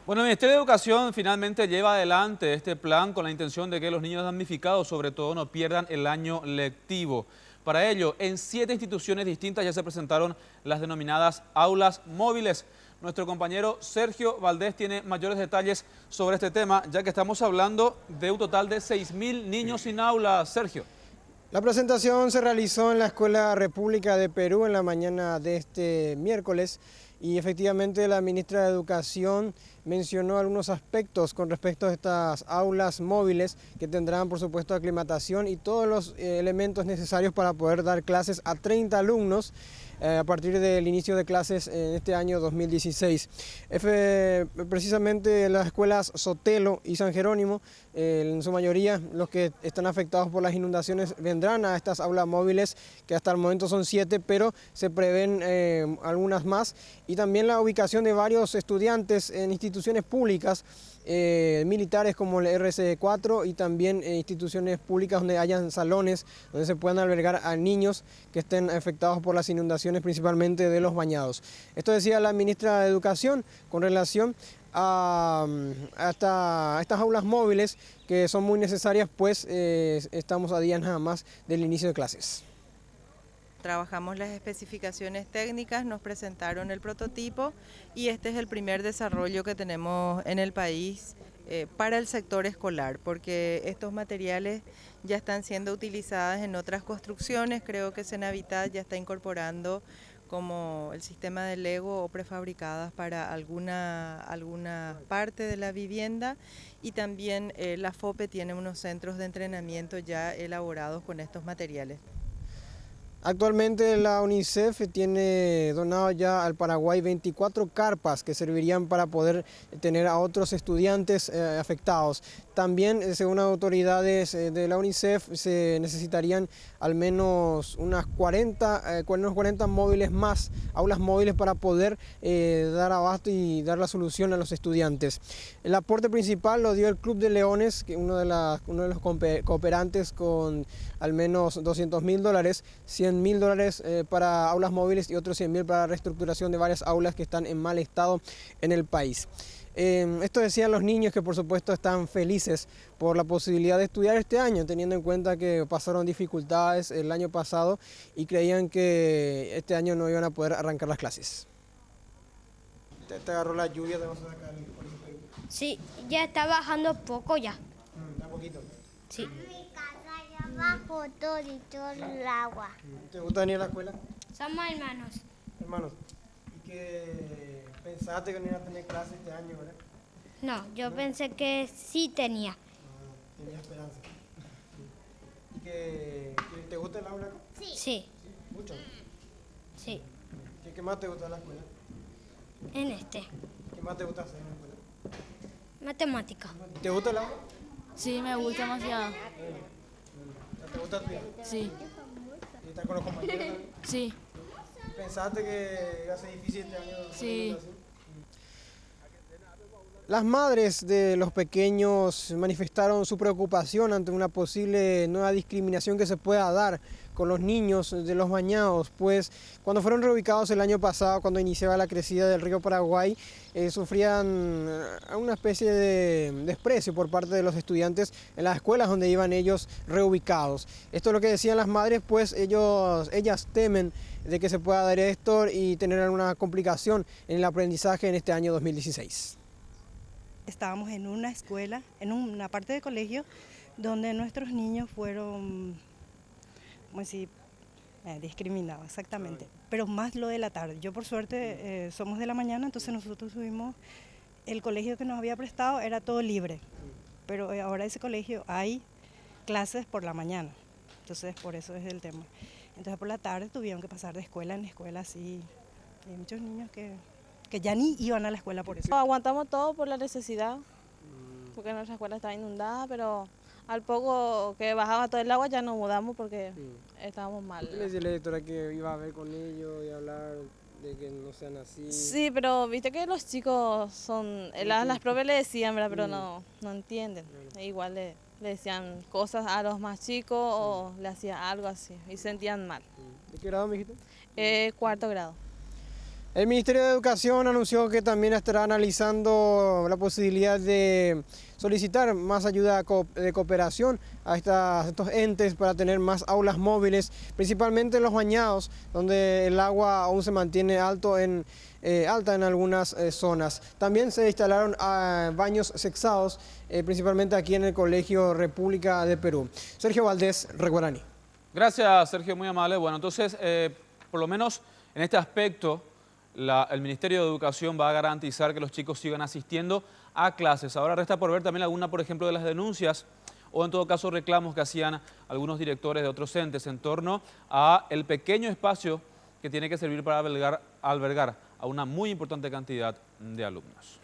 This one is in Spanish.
Bueno, el Ministerio de Educación finalmente lleva adelante este plan con la intención de que los niños damnificados, sobre todo, no pierdan el año lectivo. Para ello, en 7 instituciones distintas ya se presentaron las denominadas aulas móviles. Nuestro compañero Sergio Valdés tiene mayores detalles sobre este tema, ya que estamos hablando de un total de 6.000 niños sin aula. Sergio. La presentación se realizó en la Escuela República de Perú en la mañana de este miércoles y efectivamente la ministra de Educación mencionó algunos aspectos con respecto a estas aulas móviles que tendrán por supuesto aclimatación y todos los elementos necesarios para poder dar clases a 30 alumnos a partir del inicio de clases en este año 2016. Precisamente las escuelas Sotelo y San Jerónimo, en su mayoría los que están afectados por las inundaciones vendrán a estas aulas móviles, que hasta el momento son 7, pero se prevén algunas más, y también la ubicación de varios estudiantes en instituciones públicas, militares como el RC4 y también instituciones públicas donde hayan salones donde se puedan albergar a niños que estén afectados por las inundaciones, principalmente de los bañados. Esto decía la ministra de Educación con relación a estas aulas móviles que son muy necesarias, pues estamos a días nada más del inicio de clases. Trabajamos las especificaciones técnicas, nos presentaron el prototipo y este es el primer desarrollo que tenemos en el país para el sector escolar, porque estos materiales ya están siendo utilizados en otras construcciones. Creo que Senavitat ya está incorporando como el sistema de Lego o prefabricadas para alguna parte de la vivienda, y también la FOPE tiene unos centros de entrenamiento ya elaborados con estos materiales. Actualmente la UNICEF tiene donado ya al Paraguay 24 carpas que servirían para poder tener a otros estudiantes afectados. También, según autoridades de la UNICEF, se necesitarían al menos unos 40 móviles más, aulas móviles, para poder dar abasto y dar la solución a los estudiantes. El aporte principal lo dio el Club de Leones, que uno de los cooperantes, con al menos $200.000, $100.000 para aulas móviles y otros 100.000 para la reestructuración de varias aulas que están en mal estado en el país. Esto decían los niños, que por supuesto están felices por la posibilidad de estudiar este año, teniendo en cuenta que pasaron dificultades el año pasado y creían que este año no iban a poder arrancar las clases. ¿Te agarró la lluvia? ¿Te vas a sacar el colegio? Sí, ya está bajando poco ya. ¿Un poquito? Sí. Mi casa ya bajó todo el agua. ¿Te gusta venir a la escuela? Somos hermanos. Hermanos, ¿y qué pensaste que no iba a tener clases este año, verdad? No, yo pensé que sí tenía. Tenía esperanza. ¿Y que te gusta el aula? Sí. ¿Sí? ¿Mucho? Sí. ¿Qué más te gusta de la escuela? En este. ¿Qué más te gusta hacer en la escuela? Matemática. ¿Te gusta el aula? Sí, me gusta demasiado. ¿Te gusta estudiar? Sí, ¿Y estar con los compañeros también? sí, ¿Pensaste que iba a ser difícil este año? sí. Las madres de los pequeños manifestaron su preocupación ante una posible nueva discriminación que se pueda dar con los niños de los bañados, pues cuando fueron reubicados el año pasado, cuando iniciaba la crecida del río Paraguay, sufrían una especie de desprecio por parte de los estudiantes en las escuelas donde iban ellos reubicados. Esto es lo que decían las madres, pues ellas temen de que se pueda dar esto y tener alguna complicación en el aprendizaje en este año 2016. Estábamos en una escuela, en una parte del colegio, donde nuestros niños fueron, ¿cómo decir?, discriminados, exactamente. Pero más lo de la tarde. Yo, por suerte, somos de la mañana, entonces nosotros subimos, el colegio que nos había prestado era todo libre, pero ahora ese colegio hay clases por la mañana, entonces por eso es el tema. Entonces por la tarde tuvieron que pasar de escuela en escuela, así, y hay muchos niños que ya ni iban a la escuela por eso. Aguantamos todo por la necesidad, porque nuestra escuela estaba inundada, pero al poco que bajaba todo el agua ya nos mudamos porque estábamos mal. ¿Qué le decía la directora que iba a ver con ellos y hablar de que no sean así? Sí, pero viste que los chicos son, las profes le decían, ¿verdad? Pero no entienden. Igual le decían cosas a los más chicos o le hacían algo así y sentían mal. ¿De qué grado me dijiste? 4º grado. El Ministerio de Educación anunció que también estará analizando la posibilidad de solicitar más ayuda de cooperación a estos entes para tener más aulas móviles, principalmente en los bañados, donde el agua aún se mantiene alta en algunas zonas. También se instalaron baños sexados, principalmente aquí en el Colegio República de Perú. Sergio Valdés, Reguaraní. Gracias, Sergio, muy amable. Bueno, entonces, por lo menos en este aspecto, el Ministerio de Educación va a garantizar que los chicos sigan asistiendo a clases. Ahora resta por ver también alguna, por ejemplo, de las denuncias o en todo caso reclamos que hacían algunos directores de otros entes en torno a el pequeño espacio que tiene que servir para albergar a una muy importante cantidad de alumnos.